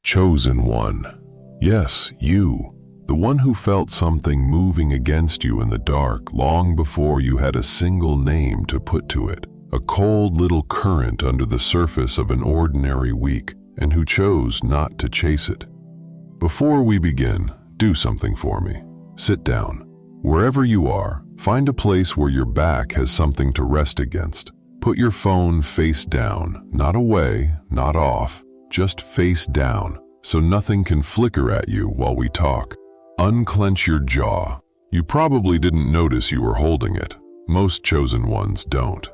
Chosen one. Yes, you. The one who felt something moving against you in the dark long before you had a single name to put to it. A cold little current under the surface of an ordinary week, and who chose not to chase it. Before we begin, do something for me. Sit down. Wherever you are, find a place where your back has something to rest against. Put your phone face down, not away, not off, just face down, so nothing can flicker at you while we talk. Unclench your jaw. You probably didn't notice you were holding it. Most chosen ones don't.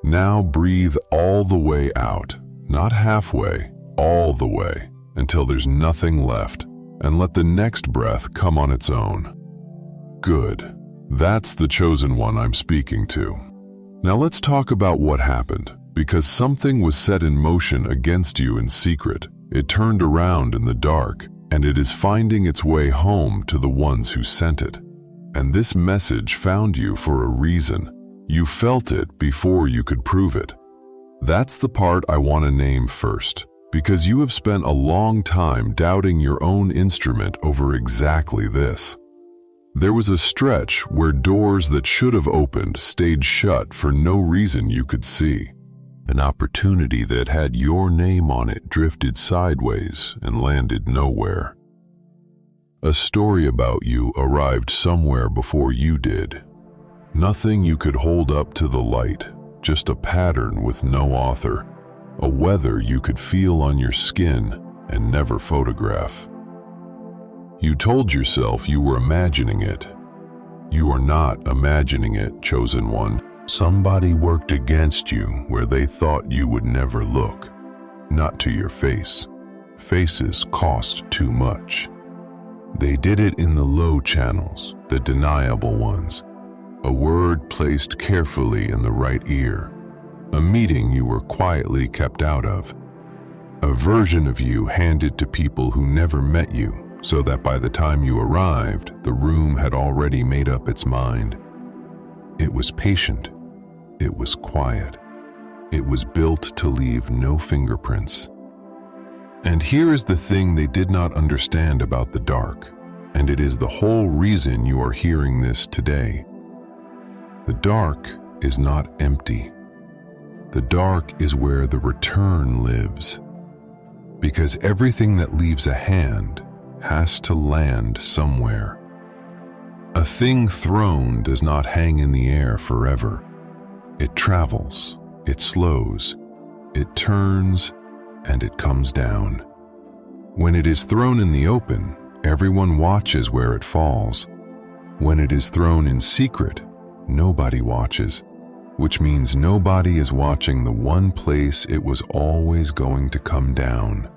Now breathe all the way out, not halfway, all the way, until there's nothing left, and let the next breath come on its own. Good. That's the chosen one I'm speaking to. Now let's talk about what happened, because something was set in motion against you in secret. It turned around in the dark, and it is finding its way home to the ones who sent it. And this message found you for a reason. You felt it before you could prove it. That's the part I want to name first, because you have spent a long time doubting your own instrument over exactly this. There was a stretch where doors that should have opened stayed shut for no reason you could see. An opportunity that had your name on it drifted sideways and landed nowhere. A story about you arrived somewhere before you did. Nothing you could hold up to the light, just a pattern with no author, a weather you could feel on your skin and never photograph. You told yourself you were imagining it. You are not imagining it, chosen one. Somebody worked against you where they thought you would never look. Not to your face. Faces cost too much. They did it in the low channels, the deniable ones. A word placed carefully in the right ear. A meeting you were quietly kept out of. A version of you handed to people who never met you, so that by the time you arrived, the room had already made up its mind. It was patient. It was quiet. It was built to leave no fingerprints. And here is the thing they did not understand about the dark, and it is the whole reason you are hearing this today. The dark is not empty. The dark is where the return lives. Because everything that leaves a hand has to land somewhere. A thing thrown does not hang in the air forever. It travels, it slows, it turns, and it comes down. When it is thrown in the open, everyone watches where it falls. When it is thrown in secret, nobody watches, which means nobody is watching the one place it was always going to come down.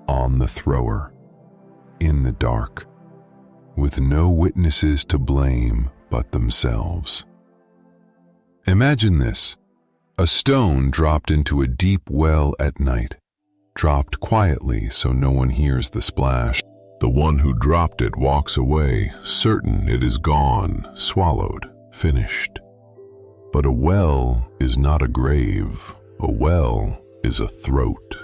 On the thrower, in the dark, with no witnesses to blame but themselves. Imagine this: a stone dropped into a deep well at night, dropped quietly so no one hears the splash. The one who dropped it walks away, certain it is gone, swallowed, finished. But a well is not a grave. A well is a throat.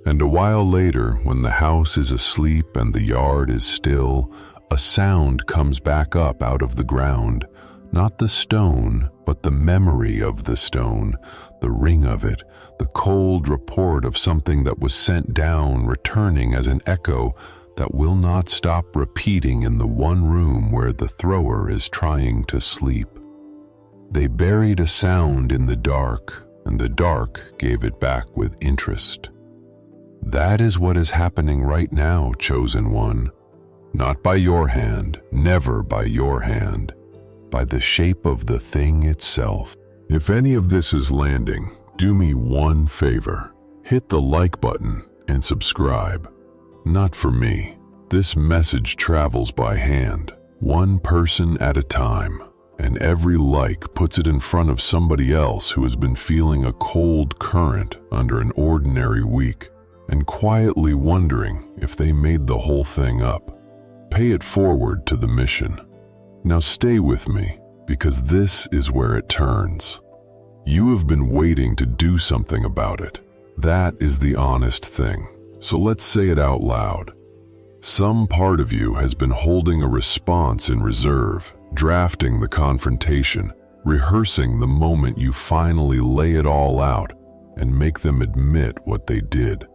And a while later, when the house is asleep and the yard is still, a sound comes back up out of the ground. Not the stone, but the memory of the stone, the ring of it, the cold report of something that was sent down, returning as an echo that will not stop repeating in the one room where the thrower is trying to sleep. They buried a sound in the dark, and the dark gave it back with interest. That is what is happening right now, chosen one. Not by your hand, never by your hand, by the shape of the thing itself. If any of this is landing, do me one favor. Hit the like button and subscribe. Not for me. This message travels by hand, one person at a time, and every like puts it in front of somebody else who has been feeling a cold current under an ordinary week and quietly wondering if they made the whole thing up. Pay it forward to the mission. Now stay with me, because this is where it turns. You have been waiting to do something about it. That is the honest thing. So let's say it out loud. Some part of you has been holding a response in reserve, drafting the confrontation, rehearsing the moment you finally lay it all out and make them admit what they did.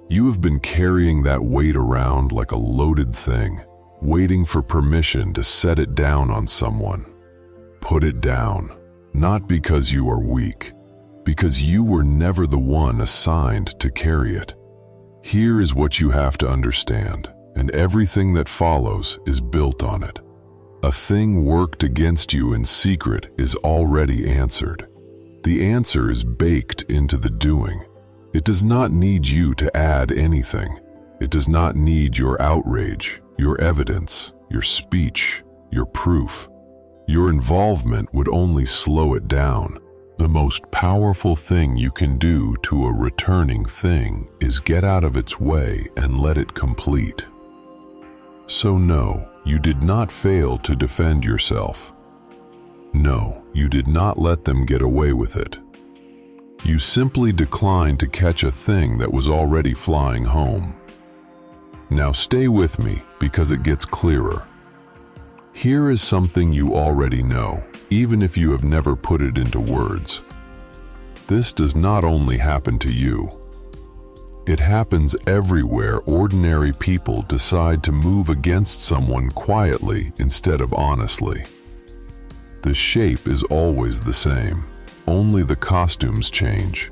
You have been carrying that weight around like a loaded thing, waiting for permission to set it down on someone. Put it down, not because you are weak, because you were never the one assigned to carry it. Here is what you have to understand, and everything that follows is built on it. A thing worked against you in secret is already answered. The answer is baked into the doing. It does not need you to add anything. It does not need your outrage, your evidence, your speech, your proof. Your involvement would only slow it down. The most powerful thing you can do to a returning thing is get out of its way and let it complete. So no, you did not fail to defend yourself. No, you did not let them get away with it. You simply declined to catch a thing that was already flying home. Now stay with me because it gets clearer. Here is something you already know, even if you have never put it into words. This does not only happen to you. It happens everywhere ordinary people decide to move against someone quietly instead of honestly. The shape is always the same, only the costumes change.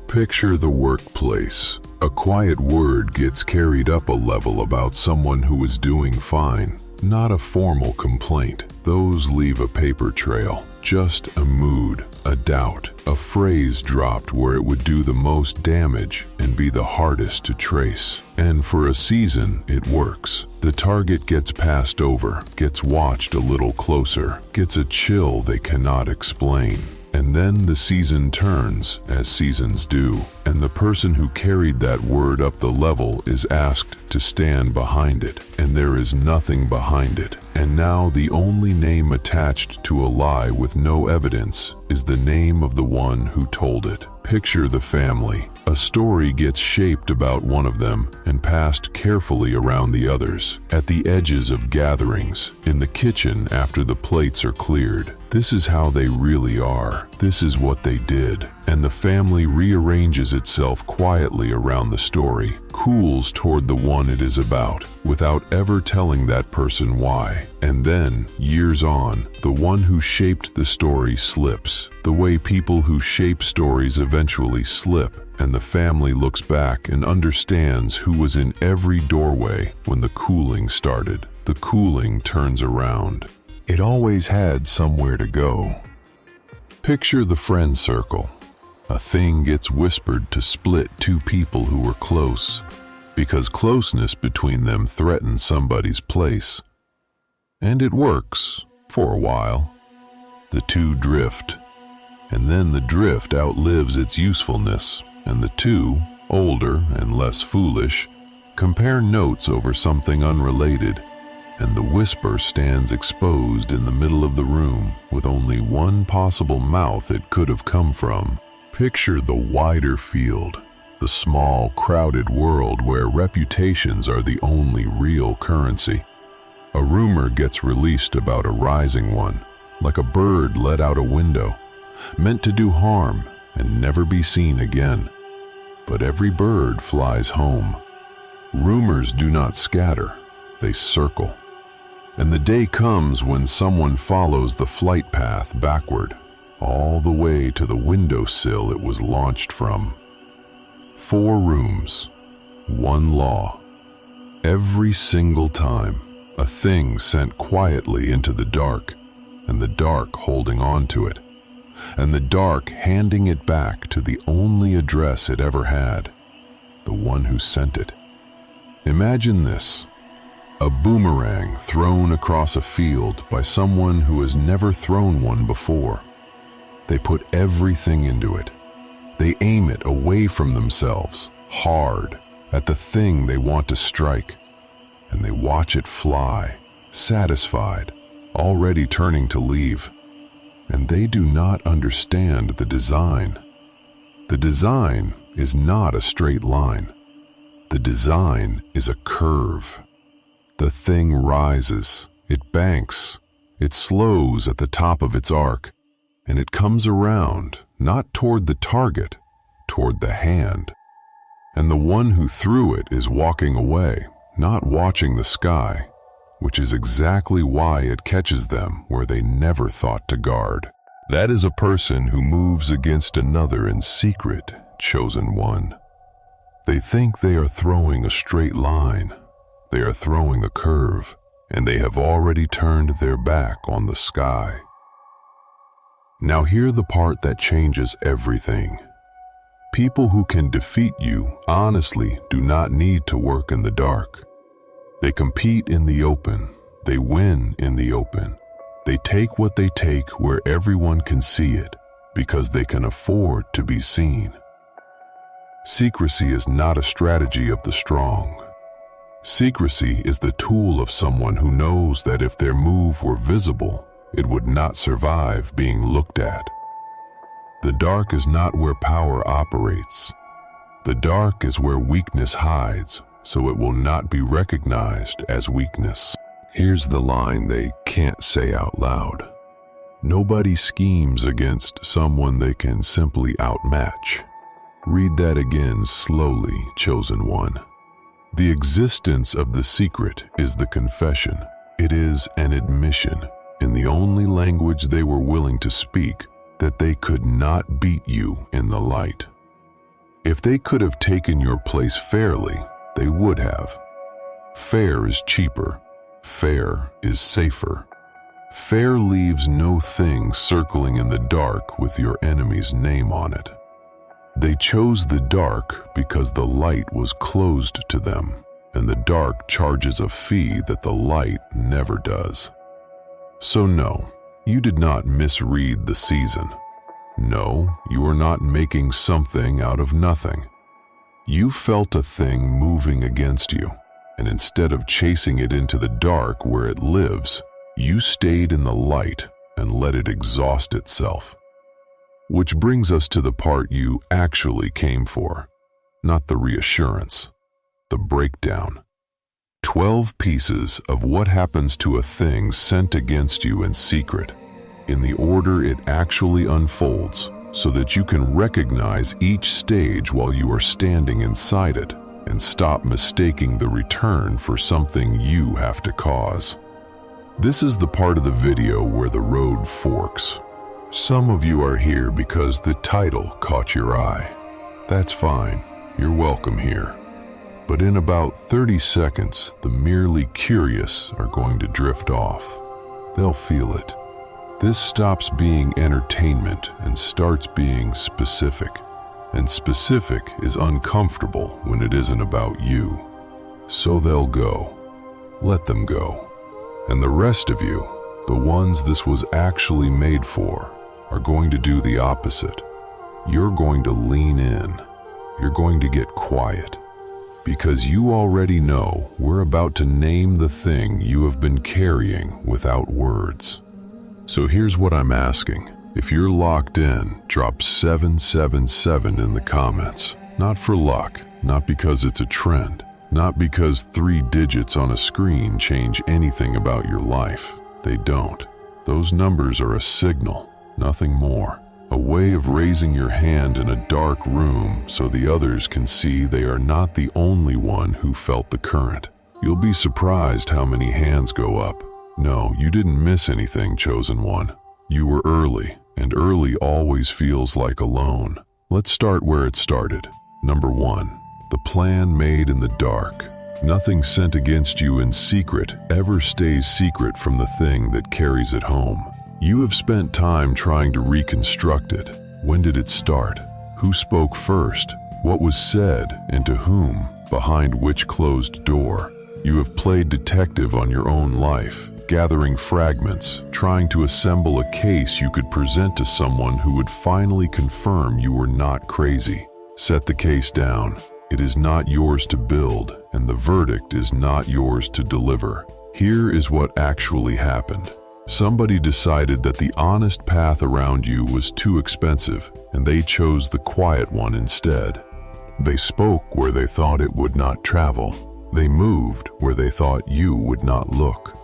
Picture the workplace. A quiet word gets carried up a level about someone who is doing fine, not a formal complaint. Those leave a paper trail, just a mood, a doubt, a phrase dropped where it would do the most damage and be the hardest to trace. And for a season, it works. The target gets passed over, gets watched a little closer, gets a chill they cannot explain. And then the season turns, as seasons do, and the person who carried that word up the level is asked to stand behind it, and there is nothing behind it. And now the only name attached to a lie with no evidence is the name of the one who told it. Picture the family. A story gets shaped about one of them and passed carefully around the others, at the edges of gatherings, in the kitchen after the plates are cleared. This is how they really are. This is what they did. And the family rearranges itself quietly around the story, cools toward the one it is about, without ever telling that person why. And then, years on, the one who shaped the story slips, the way people who shape stories eventually slip, and the family looks back and understands who was in every doorway when the cooling started. The cooling turns around. It always had somewhere to go. Picture the friend circle. A thing gets whispered to split two people who were close, because closeness between them threatens somebody's place. And it works, for a while. The two drift, and then the drift outlives its usefulness, and the two, older and less foolish, compare notes over something unrelated, and the whisper stands exposed in the middle of the room with only one possible mouth it could have come from. Picture the wider field, the small, crowded world where reputations are the only real currency. A rumor gets released about a rising one, like a bird let out a window, meant to do harm and never be seen again. But every bird flies home. Rumors do not scatter, they circle. And the day comes when someone follows the flight path backward, all the way to the windowsill it was launched from. 4 rooms, 1 law. Every single time, a thing sent quietly into the dark, and the dark holding on to it, and the dark handing it back to the only address it ever had, the one who sent it. Imagine this. A boomerang thrown across a field by someone who has never thrown one before. They put everything into it. They aim it away from themselves, hard, at the thing they want to strike, and they watch it fly, satisfied, already turning to leave. And they do not understand the design. The design is not a straight line. The design is a curve. The thing rises, it banks, it slows at the top of its arc, and it comes around, not toward the target, toward the hand. And the one who threw it is walking away, not watching the sky, which is exactly why it catches them where they never thought to guard. That is a person who moves against another in secret, chosen one. They think they are throwing a straight line. They are throwing a curve, and they have already turned their back on the sky. Now hear the part that changes everything. People who can defeat you honestly do not need to work in the dark. They compete in the open. They win in the open. They take what they take where everyone can see it because they can afford to be seen. Secrecy is not a strategy of the strong. Secrecy is the tool of someone who knows that if their move were visible, it would not survive being looked at. The dark is not where power operates. The dark is where weakness hides, so it will not be recognized as weakness. Here's the line they can't say out loud. Nobody schemes against someone they can simply outmatch. Read that again slowly, chosen one. The existence of the secret is the confession. It is an admission, in the only language they were willing to speak, that they could not beat you in the light. If they could have taken your place fairly, they would have. Fair is cheaper. Fair is safer. Fair leaves no thing circling in the dark with your enemy's name on it. They chose the dark because the light was closed to them, and the dark charges a fee that the light never does. So no, you did not misread the season. No, you are not making something out of nothing. You felt a thing moving against you, and instead of chasing it into the dark where it lives, you stayed in the light and let it exhaust itself. Which brings us to the part you actually came for, not the reassurance, the breakdown. 12 pieces of what happens to a thing sent against you in secret, in the order it actually unfolds, so that you can recognize each stage while you are standing inside it and stop mistaking the return for something you have to cause. This is the part of the video where the road forks. Some of you are here because the title caught your eye. That's fine, you're welcome here. But in about 30 seconds, the merely curious are going to drift off. They'll feel it. This stops being entertainment and starts being specific. And specific is uncomfortable when it isn't about you. So they'll go. Let them go. And the rest of you, the ones this was actually made for, are going to do the opposite. You're going to lean in. You're going to get quiet. Because you already know we're about to name the thing you have been carrying without words. So here's what I'm asking. If you're locked in, drop 777 in the comments. Not for luck, not because it's a trend, not because 3 digits on a screen change anything about your life. They don't. Those numbers are a signal, nothing more. A way of raising your hand in a dark room so the others can see they are not the only one who felt the current. You'll be surprised how many hands go up. No, you didn't miss anything, chosen one. You were early, and early always feels like alone. Let's start where it started. Number 1, the plan made in the dark. Nothing sent against you in secret ever stays secret from the thing that carries it home. You have spent time trying to reconstruct it. When did it start? Who spoke first? What was said and to whom? Behind which closed door? You have played detective on your own life, gathering fragments, trying to assemble a case you could present to someone who would finally confirm you were not crazy. Set the case down. It is not yours to build, and the verdict is not yours to deliver. Here is what actually happened. Somebody decided that the honest path around you was too expensive, and they chose the quiet one instead. They spoke where they thought it would not travel. They moved where they thought you would not look.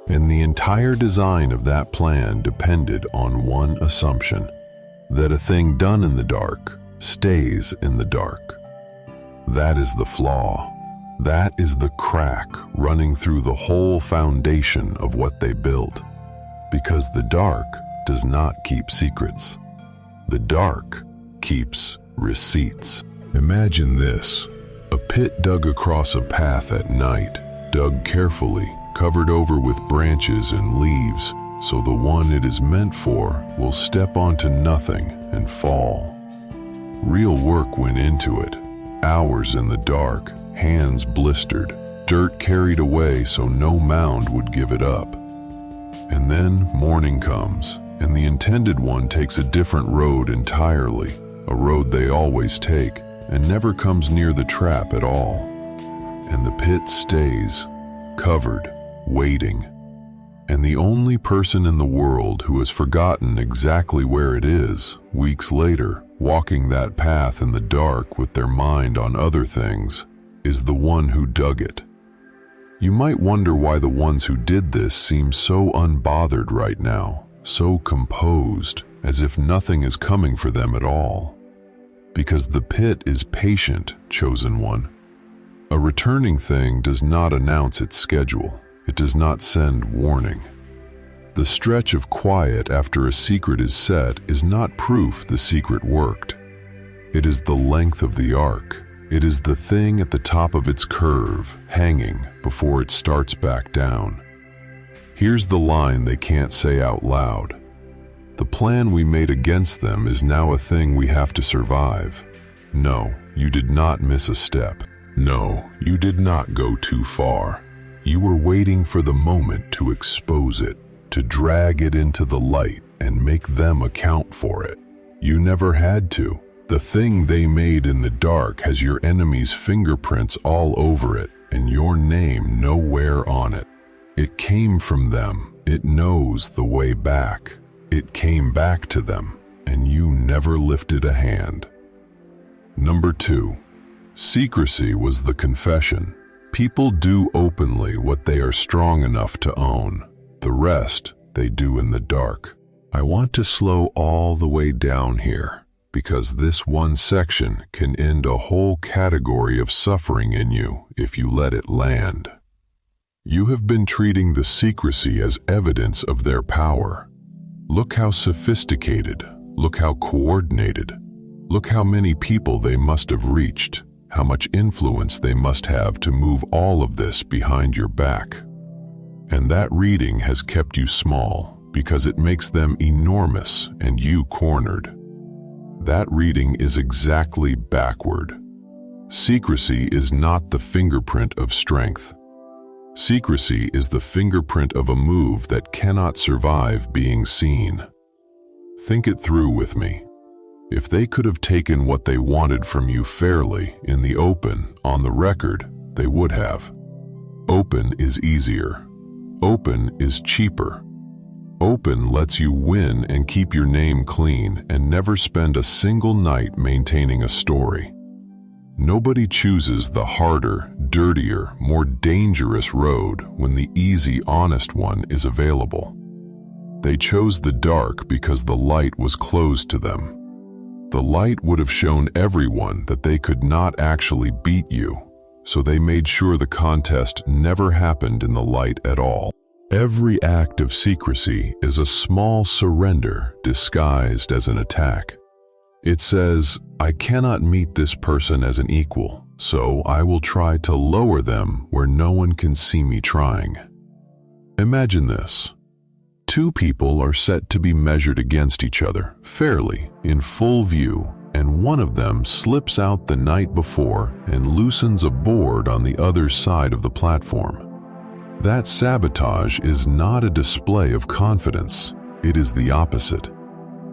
And the entire design of that plan depended on one assumption: that a thing done in the dark stays in the dark. That is the flaw. That is the crack running through the whole foundation of what they built. Because the dark does not keep secrets. The dark keeps receipts. Imagine this: a pit dug across a path at night, dug carefully, covered over with branches and leaves, so the one it is meant for will step onto nothing and fall. Real work went into it. Hours in the dark, hands blistered, dirt carried away so no mound would give it up. And then morning comes, and the intended one takes a different road entirely, a road they always take, and never comes near the trap at all. And the pit stays, covered, waiting. And the only person in the world who has forgotten exactly where it is, weeks later, walking that path in the dark with their mind on other things, is the one who dug it. You might wonder why the ones who did this seem so unbothered right now, so composed, as if nothing is coming for them at all. Because the pit is patient, chosen one. A returning thing does not announce its schedule. It does not send warning. The stretch of quiet after a secret is set is not proof the secret worked. It is the length of the arc. It is the thing at the top of its curve, hanging before it starts back down. Here's the line they can't say out loud. The plan we made against them is now a thing we have to survive. No, you did not miss a step. No, you did not go too far. You were waiting for the moment to expose it, to drag it into the light and make them account for it. You never had to. The thing they made in the dark has your enemy's fingerprints all over it and your name nowhere on it. It came from them. It knows the way back. It came back to them, and you never lifted a hand. Number 2, secrecy was the confession. People do openly what they are strong enough to own. The rest they do in the dark. I want to slow all the way down here, because this one section can end a whole category of suffering in you if you let it land. You have been treating the secrecy as evidence of their power. Look how sophisticated, look how coordinated, look how many people they must have reached, how much influence they must have to move all of this behind your back. And that reading has kept you small because it makes them enormous and you cornered. That reading is exactly backward. Secrecy is not the fingerprint of strength. Secrecy is the fingerprint of a move that cannot survive being seen. Think it through with me. If they could have taken what they wanted from you fairly, in the open, on the record, they would have. Open is easier. Open is cheaper. Open lets you win and keep your name clean and never spend a single night maintaining a story. Nobody chooses the harder, dirtier, more dangerous road when the easy, honest one is available. They chose the dark because the light was closed to them. The light would have shown everyone that they could not actually beat you, so they made sure the contest never happened in the light at all. Every act of secrecy is a small surrender disguised as an attack. It says, I cannot meet this person as an equal, so I will try to lower them where no one can see me trying. Imagine this. 2 people are set to be measured against each other, fairly, in full view, and one of them slips out the night before and loosens a board on the other side of the platform. That sabotage is not a display of confidence. It is the opposite.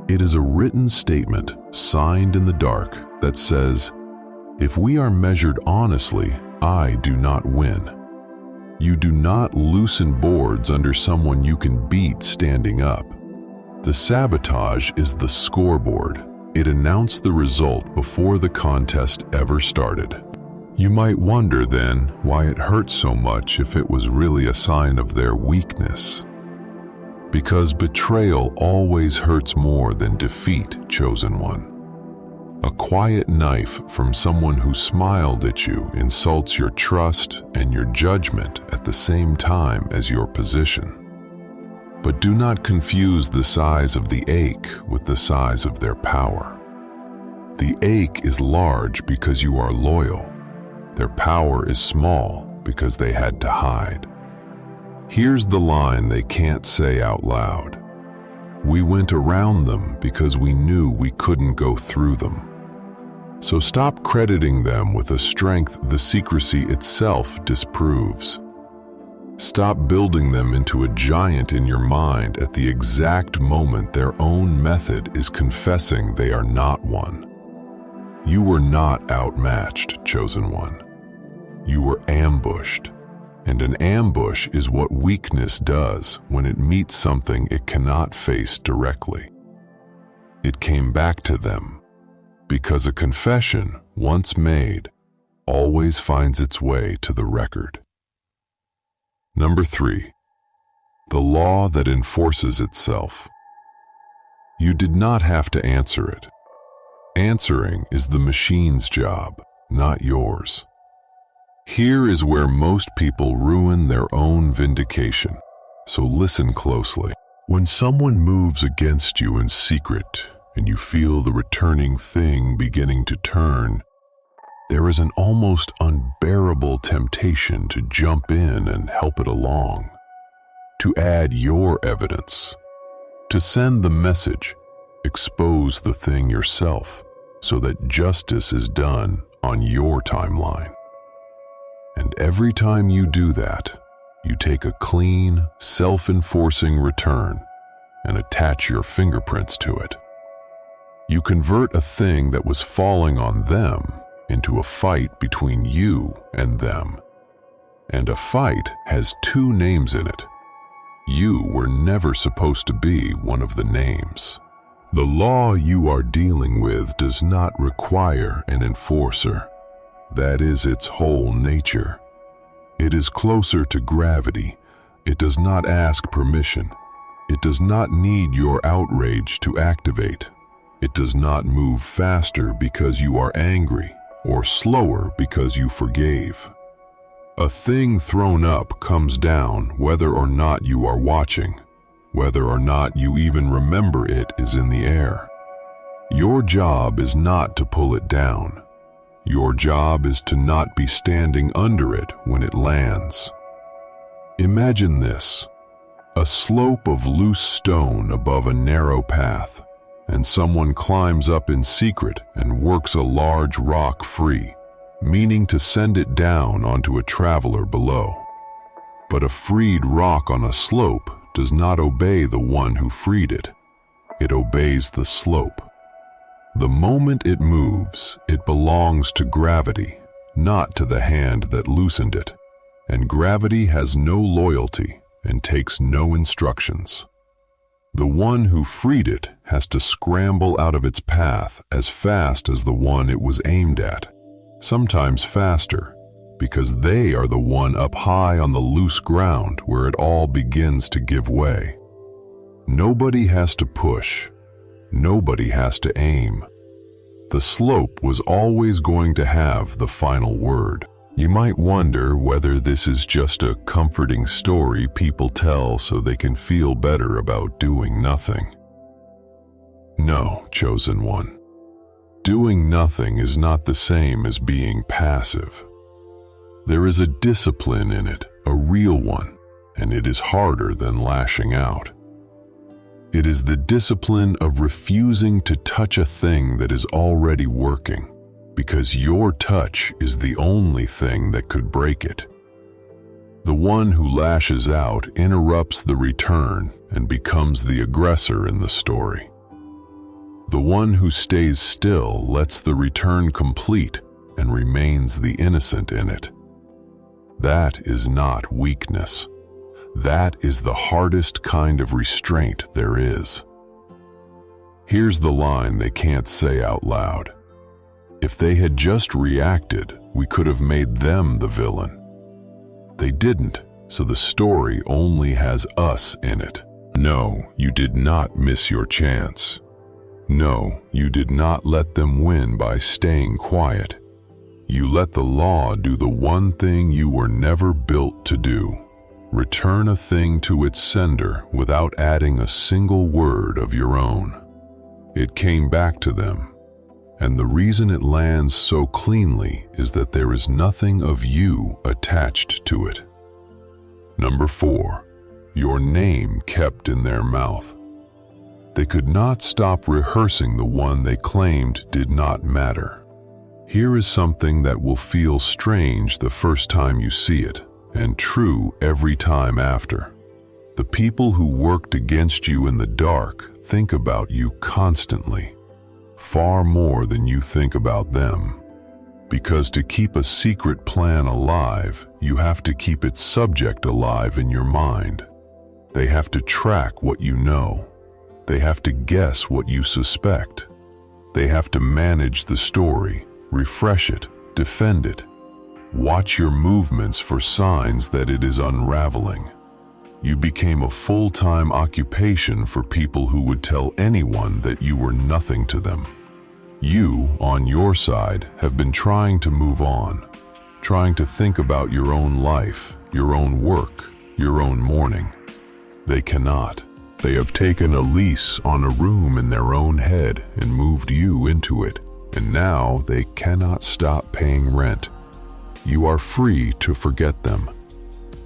It is a written statement, signed in the dark, that says, if we are measured honestly, I do not win. You do not loosen boards under someone you can beat standing up. The sabotage is the scoreboard. It announced the result before the contest ever started. You might wonder then why it hurt so much if it was really a sign of their weakness. Because betrayal always hurts more than defeat, chosen one. A quiet knife from someone who smiled at you insults your trust and your judgment at the same time as your position. But do not confuse the size of the ache with the size of their power. The ache is large because you are loyal. Their power is small because they had to hide. Here's the line they can't say out loud. We went around them because we knew we couldn't go through them. So stop crediting them with a strength the secrecy itself disproves. Stop building them into a giant in your mind at the exact moment their own method is confessing they are not one. You were not outmatched, chosen one. You were ambushed. And an ambush is what weakness does when it meets something it cannot face directly. It came back to them, because a confession, once made, always finds its way to the record. Number 3, the law that enforces itself. You did not have to answer it. Answering is the machine's job, not yours. Here is where most people ruin their own vindication, so listen closely. When someone moves against you in secret and you feel the returning thing beginning to turn, there is an almost unbearable temptation to jump in and help it along, to add your evidence, to send the message, expose the thing yourself so that justice is done on your timeline. And every time you do that, you take a clean, self-enforcing return and attach your fingerprints to it. You convert a thing that was falling on them into a fight between you and them. And a fight has 2 names in it. You were never supposed to be one of the names. The law you are dealing with does not require an enforcer. That is its whole nature. It is closer to gravity. It does not ask permission. It does not need your outrage to activate. It does not move faster because you are angry, or slower because you forgave. A thing thrown up comes down whether or not you are watching, whether or not you even remember it is in the air. Your job is not to pull it down. Your job is to not be standing under it when it lands. Imagine this: a slope of loose stone above a narrow path, and someone climbs up in secret and works a large rock free, meaning to send it down onto a traveler below. But a freed rock on a slope does not obey the one who freed it. It obeys the slope. The moment it moves, it belongs to gravity, not to the hand that loosened it, and gravity has no loyalty and takes no instructions. The one who freed it has to scramble out of its path as fast as the one it was aimed at, sometimes faster, because they are the one up high on the loose ground where it all begins to give way. Nobody has to push. Nobody has to aim. The slope was always going to have the final word. You might wonder whether this is just a comforting story people tell so they can feel better about doing nothing. No, chosen one. Doing nothing is not the same as being passive. There is a discipline in it, a real one, and it is harder than lashing out. It is the discipline of refusing to touch a thing that is already working, because your touch is the only thing that could break it. The one who lashes out interrupts the return and becomes the aggressor in the story. The one who stays still lets the return complete and remains the innocent in it. That is not weakness. That is the hardest kind of restraint there is. Here's the line they can't say out loud. If they had just reacted, we could have made them the villain. They didn't, so the story only has us in it. No, you did not miss your chance. No, you did not let them win by staying quiet. You let the law do the one thing you were never built to do. Return a thing to its sender without adding a single word of your own. It came back to them, and the reason it lands so cleanly is that there is nothing of you attached to it. Number 4, your name kept in their mouth. They could not stop rehearsing the one they claimed did not matter. Here is something that will feel strange the first time you see it, and true every time after. The people who worked against you in the dark think about you constantly, far more than you think about them. Because to keep a secret plan alive, you have to keep its subject alive in your mind. They have to track what you know. They have to guess what you suspect. They have to manage the story, refresh it, defend it. Watch your movements for signs that it is unraveling. You became a full-time occupation for people who would tell anyone that you were nothing to them. You, on your side, have been trying to move on, trying to think about your own life, your own work, your own morning. They cannot. They have taken a lease on a room in their own head and moved you into it, and now they cannot stop paying rent. You are free to forget them.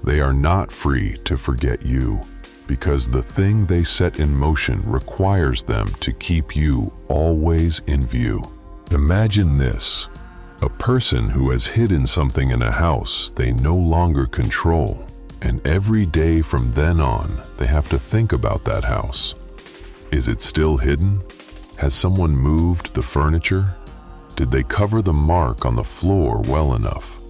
They are not free to forget you, because the thing they set in motion requires them to keep you always in view. Imagine this: a person who has hidden something in a house they no longer control, and every day from then on, they have to think about that house. Is it still hidden? Has someone moved the furniture? Did they cover the mark on the floor well enough?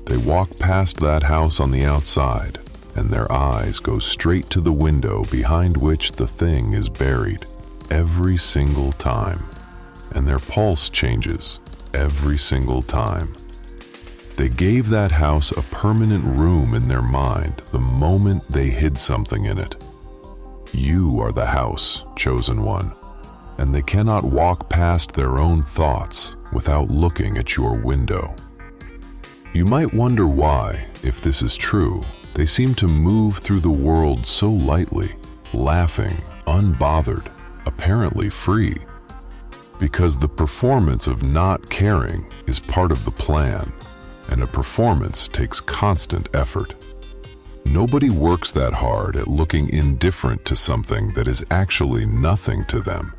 They walk past that house on the outside, and their eyes go straight to the window behind which the thing is buried every single time, and their pulse changes every single time. They gave that house a permanent room in their mind the moment they hid something in it. You are the house, chosen one, and they cannot walk past their own thoughts without looking at your window. You might wonder why, if this is true, they seem to move through the world so lightly, laughing, unbothered, apparently free. Because the performance of not caring is part of the plan, and a performance takes constant effort. Nobody works that hard at looking indifferent to something that is actually nothing to them.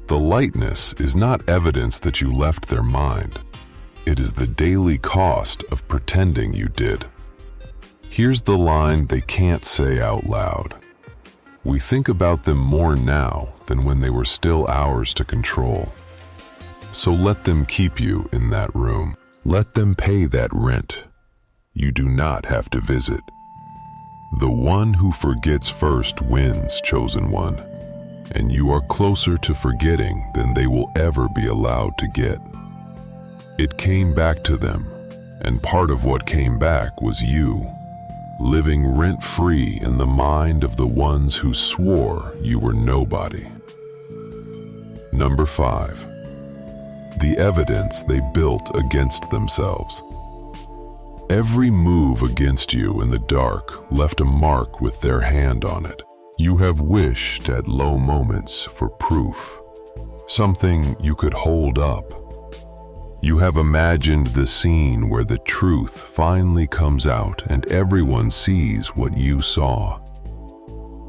The lightness is not evidence that you left their mind. It is the daily cost of pretending you did. Here's the line they can't say out loud. We think about them more now than when they were still ours to control. So let them keep you in that room. Let them pay that rent. You do not have to visit. The one who forgets first wins, chosen one, and you are closer to forgetting than they will ever be allowed to get. It came back to them, and part of what came back was you, living rent-free in the mind of the ones who swore you were nobody. Number 5. The evidence they built against themselves. Every move against you in the dark left a mark with their hand on it. You have wished at low moments for proof, something you could hold up. You have imagined the scene where the truth finally comes out and everyone sees what you saw.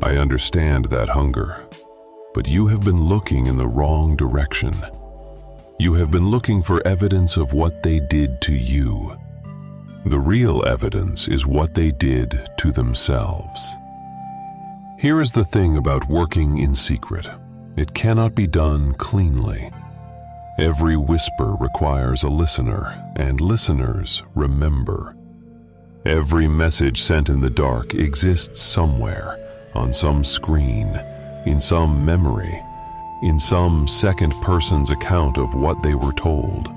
I understand that hunger, but you have been looking in the wrong direction. You have been looking for evidence of what they did to you. The real evidence is what they did to themselves. Here is the thing about working in secret. It cannot be done cleanly. Every whisper requires a listener, and listeners remember. Every message sent in the dark exists somewhere, on some screen, in some memory, in some second person's account of what they were told.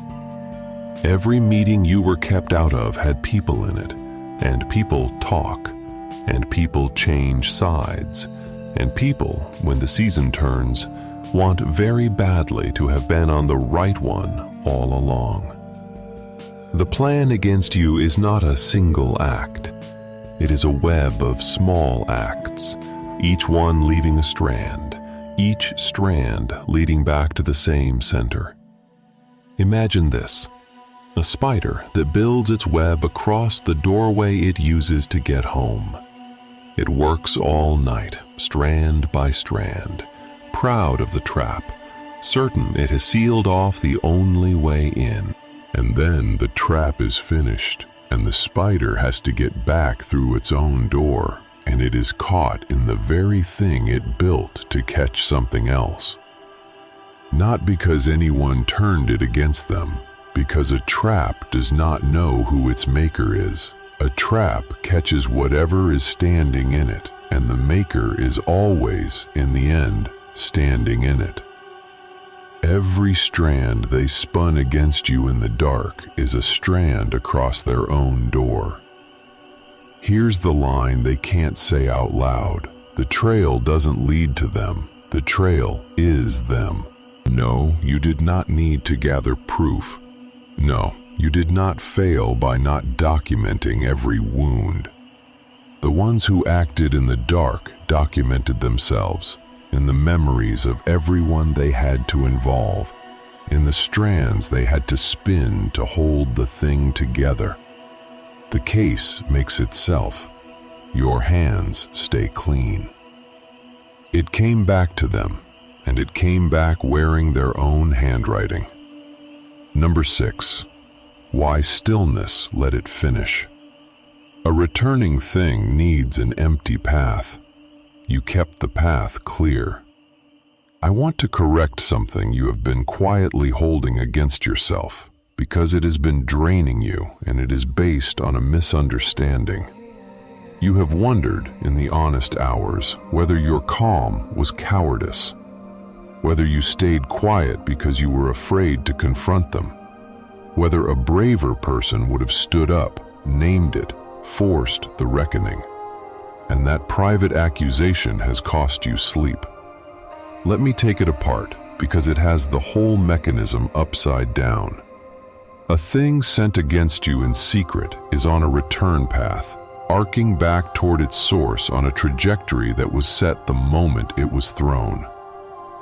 Every meeting you were kept out of had people in it, and people talk, and people change sides, and people, when the season turns, want very badly to have been on the right one all along. The plan against you is not a single act. It is a web of small acts, each one leaving a strand, each strand leading back to the same center. Imagine this: a spider that builds its web across the doorway it uses to get home. It works all night, strand by strand, proud of the trap, certain it has sealed off the only way in. And then the trap is finished, and the spider has to get back through its own door, and it is caught in the very thing it built to catch something else. Not because anyone turned it against them, because a trap does not know who its maker is. A trap catches whatever is standing in it, and the maker is always, in the end, standing in it. Every strand they spun against you in the dark is a strand across their own door. Here's the line they can't say out loud. The trail doesn't lead to them. The trail is them. No, you did not need to gather proof. No, you did not fail by not documenting every wound. The ones who acted in the dark documented themselves in the memories of everyone they had to involve, in the strands they had to spin to hold the thing together. The case makes itself. Your hands stay clean. It came back to them, and it came back wearing their own handwriting. Number 6. Why stillness let it finish. A returning thing needs an empty path. You kept the path clear. I want to correct something you have been quietly holding against yourself, because it has been draining you and it is based on a misunderstanding. You have wondered in the honest hours whether your calm was cowardice, whether you stayed quiet because you were afraid to confront them, whether a braver person would have stood up, named it, forced the reckoning. And that private accusation has cost you sleep. Let me take it apart, because it has the whole mechanism upside down. A thing sent against you in secret is on a return path, arcing back toward its source on a trajectory that was set the moment it was thrown.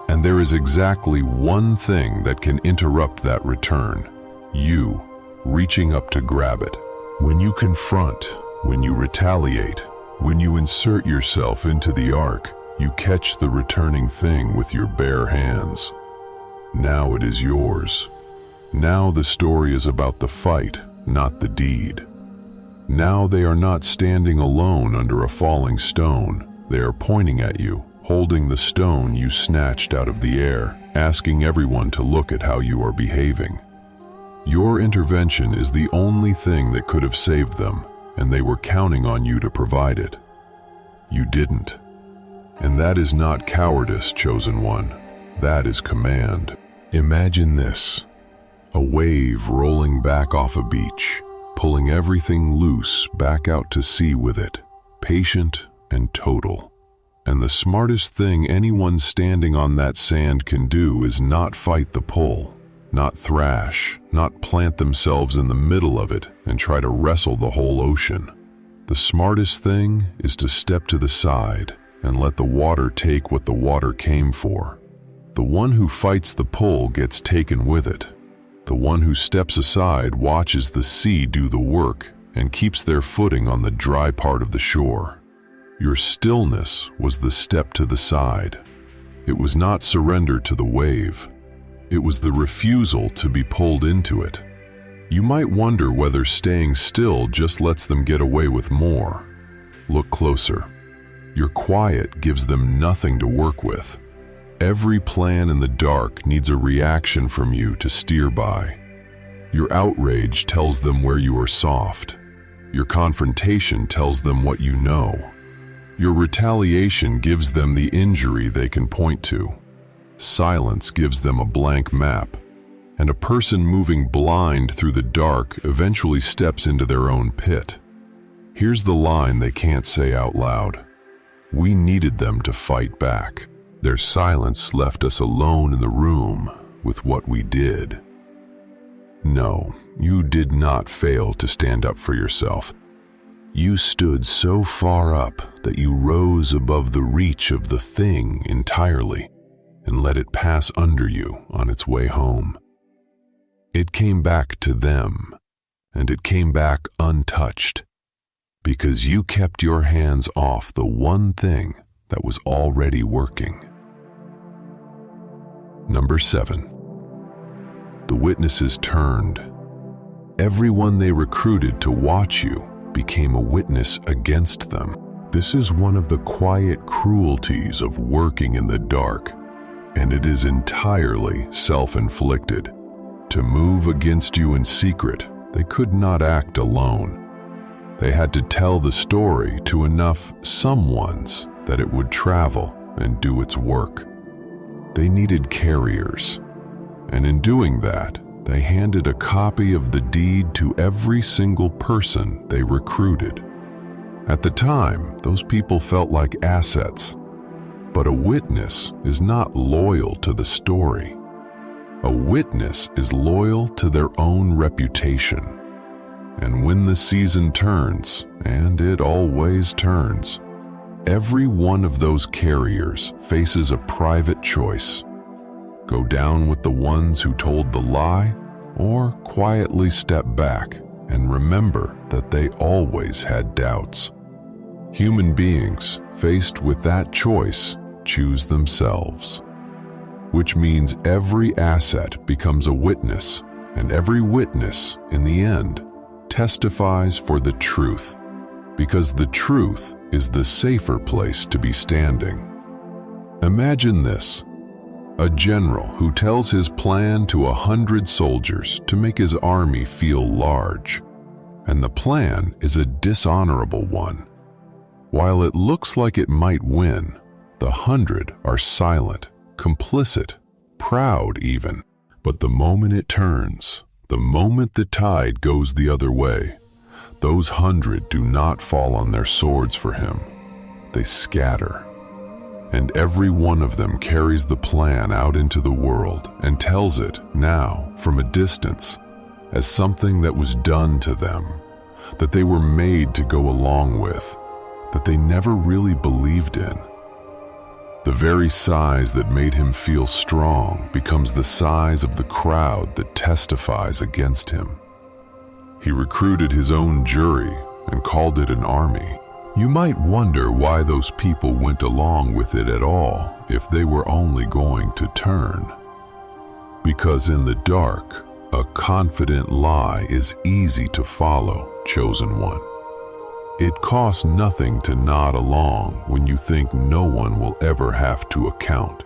And there is exactly one thing that can interrupt that return: you reaching up to grab it. When you confront, when you retaliate, when you insert yourself into the arc, you catch the returning thing with your bare hands. Now it is yours. Now the story is about the fight, not the deed. Now they are not standing alone under a falling stone. They are pointing at you, holding the stone you snatched out of the air, asking everyone to look at how you are behaving. Your intervention is the only thing that could have saved them, and they were counting on you to provide it. You didn't. And that is not cowardice, chosen one. That is command. Imagine this: a wave rolling back off a beach, pulling everything loose back out to sea with it, patient and total. And the smartest thing anyone standing on that sand can do is not fight the pull, not thrash, not plant themselves in the middle of it and try to wrestle the whole ocean. The smartest thing is to step to the side and let the water take what the water came for. The one who fights the pull gets taken with it. The one who steps aside watches the sea do the work and keeps their footing on the dry part of the shore. Your stillness was the step to the side. It was not surrender to the wave. It was the refusal to be pulled into it. You might wonder whether staying still just lets them get away with more. Look closer. Your quiet gives them nothing to work with. Every plan in the dark needs a reaction from you to steer by. Your outrage tells them where you are soft. Your confrontation tells them what you know. Your retaliation gives them the injury they can point to. silence gives them a blank map, and a person moving blind through the dark eventually steps into their own pit. Here's the line they can't say out loud. We needed them to fight back. Their silence left us alone in the room with what we did. No, you did not fail to stand up for yourself. You stood so far up that you rose above the reach of the thing entirely and let it pass under you on its way home. It came back to them, and it came back untouched, because you kept your hands off the one thing that was already working. Number 7. The witnesses turned. Everyone they recruited to watch you became a witness against them. This is one of the quiet cruelties of working in the dark, and it is entirely self-inflicted. To move against you in secret, they could not act alone. They had to tell the story to enough someones that it would travel and do its work. They needed carriers, and in doing that, they handed a copy of the deed to every single person they recruited. At the time, those people felt like assets, but a witness is not loyal to the story. A witness is loyal to their own reputation. And when the season turns, and it always turns, every one of those carriers faces a private choice. Go down with the ones who told the lie, or quietly step back and remember that they always had doubts. Human beings, faced with that choice, choose themselves. Which means every asset becomes a witness, and every witness, in the end, testifies for the truth, because the truth is the safer place to be standing. Imagine this: a general who tells his plan to 100 soldiers to make his army feel large, and the plan is a dishonorable one. While it looks like it might win, the 100 are silent, complicit, proud even. But the moment it turns, the moment the tide goes the other way, those 100 do not fall on their swords for him. They scatter. And every one of them carries the plan out into the world and tells it now from a distance as something that was done to them, that they were made to go along with, that they never really believed in. The very size that made him feel strong becomes the size of the crowd that testifies against him. He recruited his own jury and called it an army. You might wonder why those people went along with it at all if they were only going to turn. Because in the dark, a confident lie is easy to follow, chosen one. It costs nothing to nod along when you think no one will ever have to account.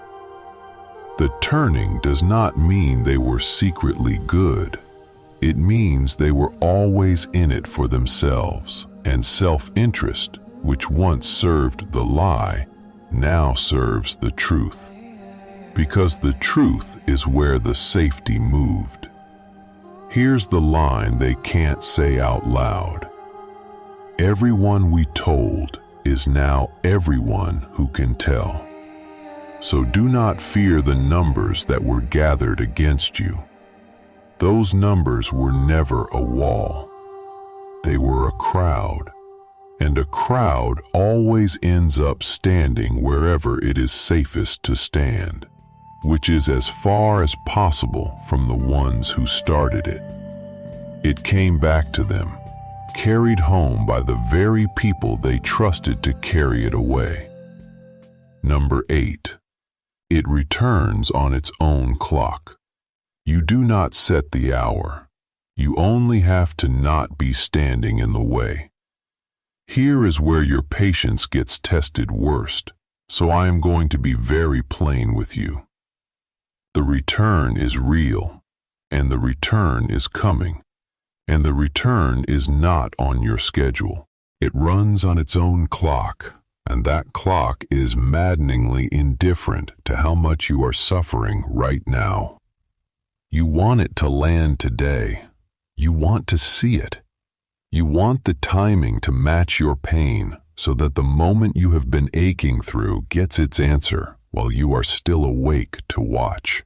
The turning does not mean they were secretly good. It means they were always in it for themselves, and self-interest, which once served the lie, now serves the truth. Because the truth is where the safety moved. Here's the line they can't say out loud. Everyone we told is now everyone who can tell. So do not fear the numbers that were gathered against you. Those numbers were never a wall. They were a crowd. And a crowd always ends up standing wherever it is safest to stand, which is as far as possible from the ones who started it. It came back to them, carried home by the very people they trusted to carry it away. Number 8. It returns on its own clock. You do not set the hour. You only have to not be standing in the way. Here is where your patience gets tested worst, so I am going to be very plain with you. The return is real, and the return is coming, and the return is not on your schedule. It runs on its own clock, And that clock is maddeningly indifferent to how much you are suffering right now. You want it to land today. You want to see it. You want the timing to match your pain so that the moment you have been aching through gets its answer while you are still awake to watch.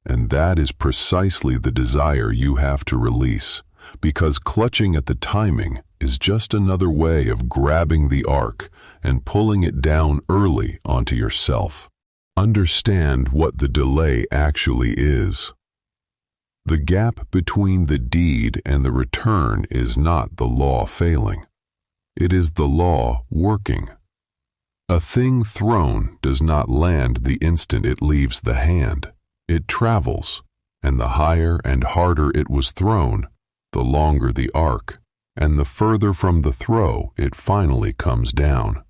And that is precisely the desire you have to release, because clutching at the timing is just another way of grabbing the arc and pulling it down early onto yourself. Understand what the delay actually is. The gap between the deed and the return is not the law failing. It is the law working. A thing thrown does not land the instant it leaves the hand. It travels, and the higher and harder it was thrown, the longer the arc, and the further from the throw it finally comes down.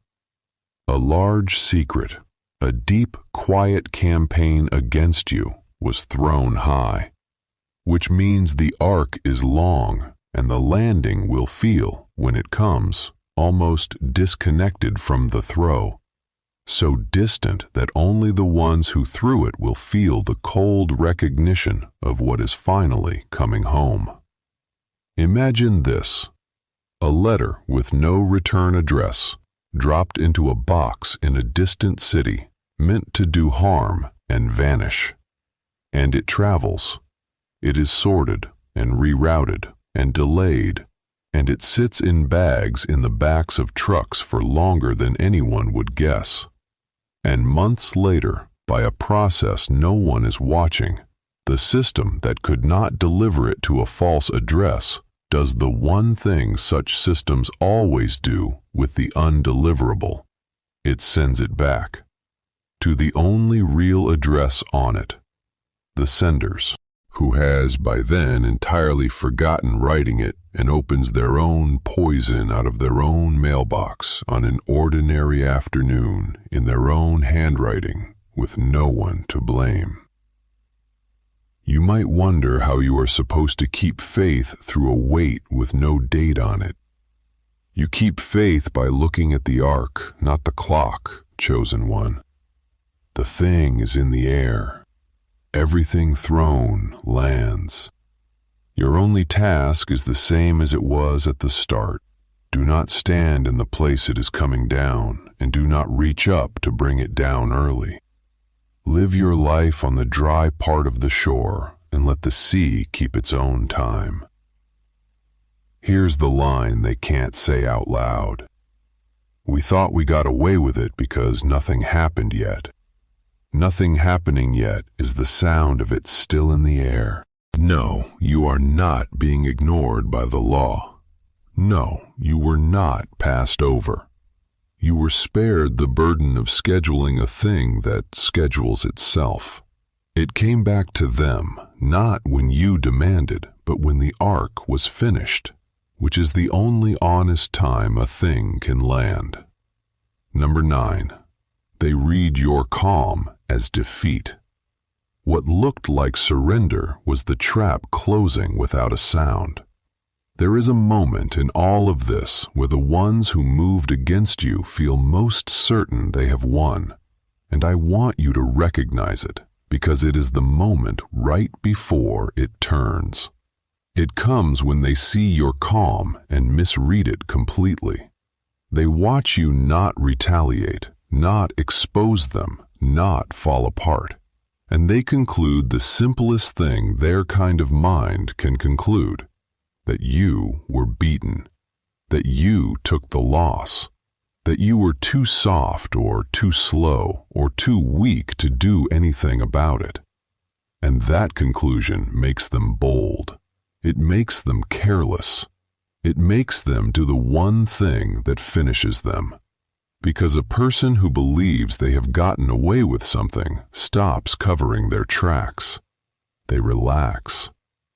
A large secret, a deep, quiet campaign against you was thrown high, which means the arc is long and the landing will feel, when it comes, almost disconnected from the throw, so distant that only the ones who threw it will feel the cold recognition of what is finally coming home. Imagine this: a letter with no return address, dropped into a box in a distant city, meant to do harm and vanish. And it travels. It is sorted and rerouted and delayed, and it sits in bags in the backs of trucks for longer than anyone would guess. And months later, by a process no one is watching, the system that could not deliver it to a false address does the one thing such systems always do with the undeliverable. It sends it back to the only real address on it, the sender's, who has by then entirely forgotten writing it and opens their own poison out of their own mailbox on an ordinary afternoon in their own handwriting with no one to blame. You might wonder how you are supposed to keep faith through a weight with no date on it. You keep faith by looking at the arc, not the clock, chosen one. The thing is in the air. Everything thrown lands. Your only task is the same as it was at the start. Do not stand in the place it is coming down, and do not reach up to bring it down early. Live your life on the dry part of the shore, and let the sea keep its own time. Here's the line they can't say out loud. We thought we got away with it because nothing happened yet. Nothing happening yet is the sound of it still in the air. No, you are not being ignored by the law. No, you were not passed over. You were spared the burden of scheduling a thing that schedules itself. It came back to them, not when you demanded, but when the arc was finished, which is the only honest time a thing can land. Number 9. They read your calm as defeat. What looked like surrender was the trap closing without a sound. There is a moment in all of this where the ones who moved against you feel most certain they have won, and I want you to recognize it, because it is the moment right before it turns. It comes when they see your calm and misread it completely. They watch you not retaliate, not expose them, not fall apart, and they conclude the simplest thing their kind of mind can conclude: that you were beaten, that you took the loss, that you were too soft or too slow or too weak to do anything about it. And that conclusion makes them bold. It makes them careless. It makes them do the one thing that finishes them. Because a person who believes they have gotten away with something stops covering their tracks. They relax.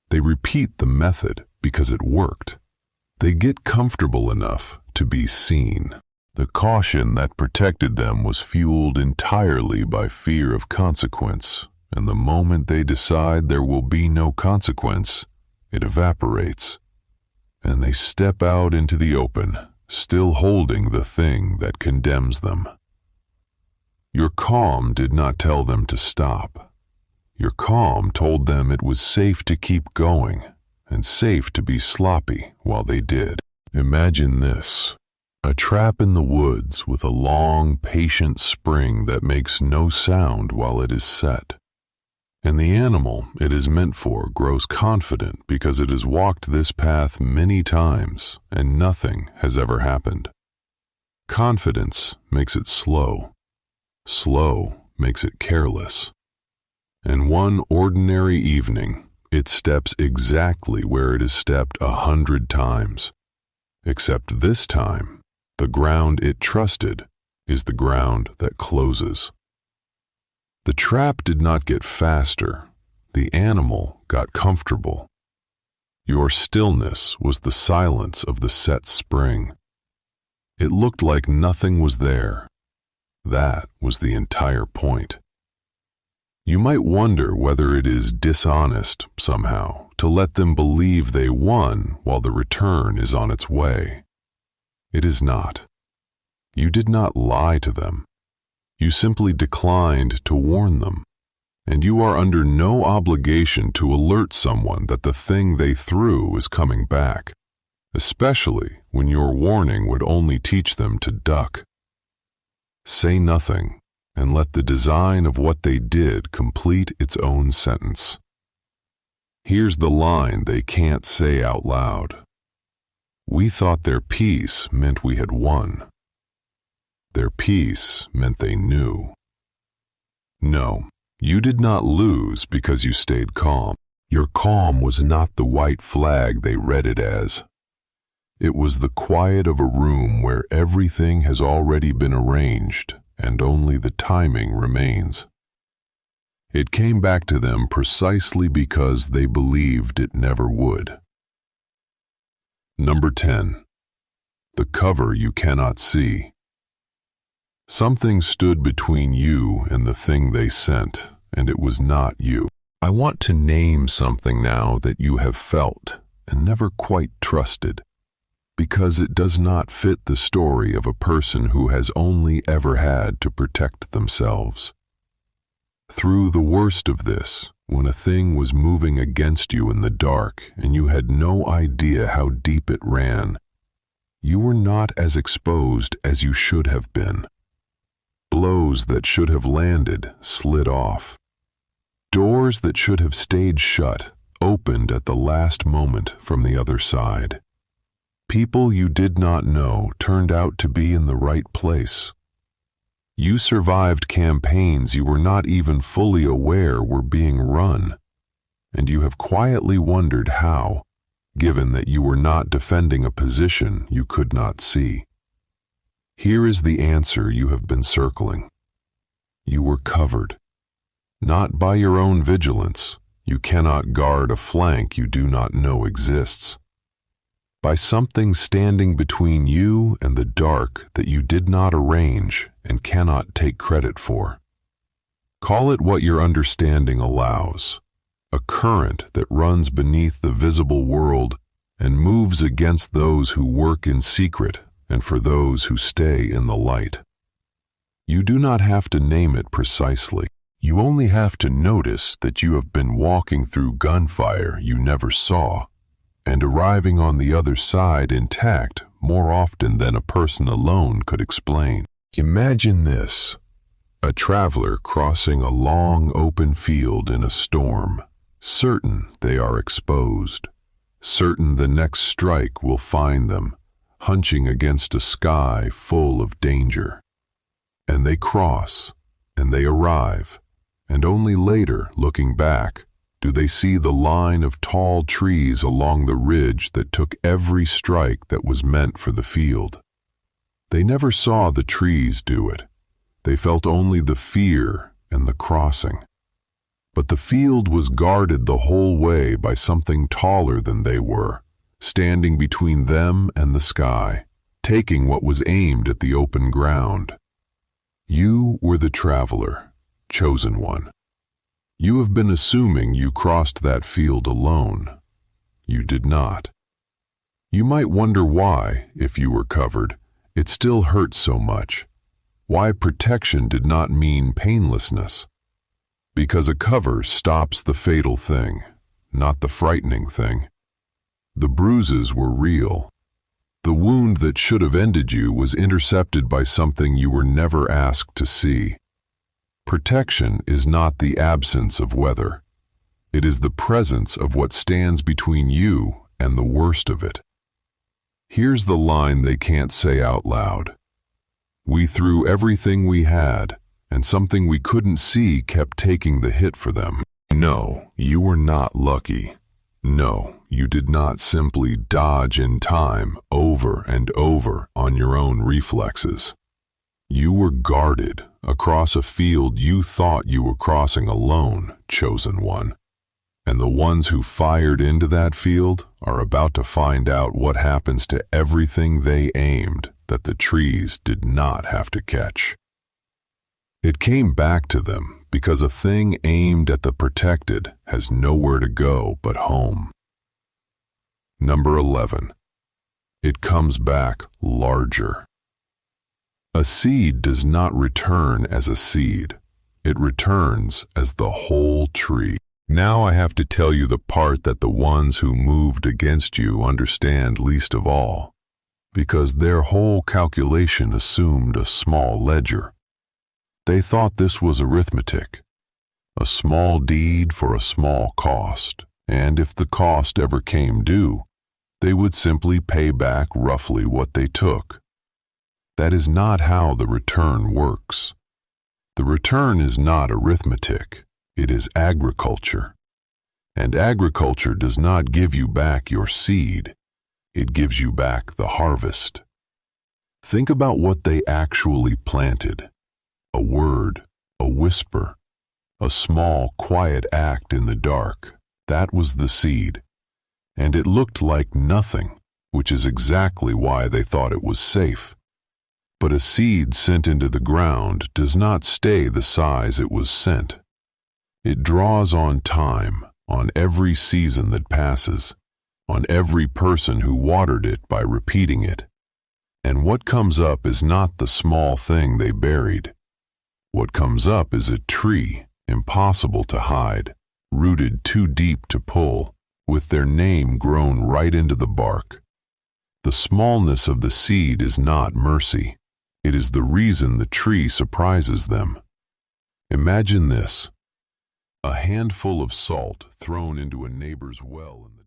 They repeat the method because it worked. They get comfortable enough to be seen. The caution that protected them was fueled entirely by fear of consequence, and the moment they decide there will be no consequence, it evaporates, and they step out into the open, still holding the thing that condemns them. Your calm did not tell them to stop. Your calm told them it was safe to keep going and safe to be sloppy while they did. Imagine this: a trap in the woods with a long, patient spring that makes no sound while it is set. And the animal it is meant for grows confident because it has walked this path many times and nothing has ever happened. Confidence makes it slow. Slow makes it careless. And one ordinary evening, it steps exactly where it has stepped 100 times. Except this time, the ground it trusted is the ground that closes. The trap did not get faster. The animal got comfortable. Your stillness was the silence of the set spring. It looked like nothing was there. That was the entire point. You might wonder whether it is dishonest, somehow, to let them believe they won while the return is on its way. It is not. You did not lie to them. You simply declined to warn them, and you are under no obligation to alert someone that the thing they threw is coming back, especially when your warning would only teach them to duck. Say nothing, and let the design of what they did complete its own sentence. Here's the line they can't say out loud. We thought their peace meant we had won. Their peace meant they knew. No, you did not lose because you stayed calm. Your calm was not the white flag they read it as. It was the quiet of a room where everything has already been arranged and only the timing remains. It came back to them precisely because they believed it never would. Number 10. The cover you cannot see. Something stood between you and the thing they sent, and it was not you. I want to name something now that you have felt and never quite trusted, because it does not fit the story of a person who has only ever had to protect themselves. Through the worst of this, when a thing was moving against you in the dark and you had no idea how deep it ran, you were not as exposed as you should have been. Blows that should have landed slid off. Doors that should have stayed shut opened at the last moment from the other side. People you did not know turned out to be in the right place. You survived campaigns you were not even fully aware were being run, and you have quietly wondered how, given that you were not defending a position you could not see. Here is the answer you have been circling. You were covered. Not by your own vigilance. You cannot guard a flank you do not know exists. By something standing between you and the dark that you did not arrange and cannot take credit for. Call it what your understanding allows, a current that runs beneath the visible world and moves against those who work in secret and for those who stay in the light. You do not have to name it precisely. You only have to notice that you have been walking through gunfire you never saw, and arriving on the other side intact more often than a person alone could explain. Imagine this: a traveler crossing a long open field in a storm, certain they are exposed, certain the next strike will find them, hunching against a sky full of danger. And they cross, and they arrive, and only later, looking back, do they see the line of tall trees along the ridge that took every strike that was meant for the field. They never saw the trees do it. They felt only the fear and the crossing. But the field was guarded the whole way by something taller than they were, standing between them and the sky, taking what was aimed at the open ground. You were the traveler, chosen one. You have been assuming you crossed that field alone. You did not. You might wonder why, if you were covered, it still hurts so much. Why protection did not mean painlessness. Because a cover stops the fatal thing, not the frightening thing. The bruises were real. The wound that should have ended you was intercepted by something you were never asked to see. Protection is not the absence of weather. It is the presence of what stands between you and the worst of it. Here's the line they can't say out loud. We threw everything we had, and something we couldn't see kept taking the hit for them. No, you were not lucky. No, you did not simply dodge in time over and over on your own reflexes. You were guarded across a field you thought you were crossing alone, chosen one. And the ones who fired into that field are about to find out what happens to everything they aimed that the trees did not have to catch. It came back to them because a thing aimed at the protected has nowhere to go but home. Number 11. It comes back larger. A seed does not return as a seed. It returns as the whole tree. Now I have to tell you the part that the ones who moved against you understand least of all, because their whole calculation assumed a small ledger. They thought this was arithmetic, a small deed for a small cost, and if the cost ever came due, they would simply pay back roughly what they took. That is not how the return works. The return is not arithmetic. It is agriculture. And agriculture does not give you back your seed. It gives you back the harvest. Think about what they actually planted. A word, a whisper, a small, quiet act in the dark. That was the seed. And it looked like nothing, which is exactly why they thought it was safe. But a seed sent into the ground does not stay the size it was sent. It draws on time, on every season that passes, on every person who watered it by repeating it. And what comes up is not the small thing they buried. What comes up is a tree, impossible to hide, rooted too deep to pull, with their name grown right into the bark. The smallness of the seed is not mercy. It is the reason the tree surprises them. Imagine this. A handful of salt thrown into a neighbor's well in the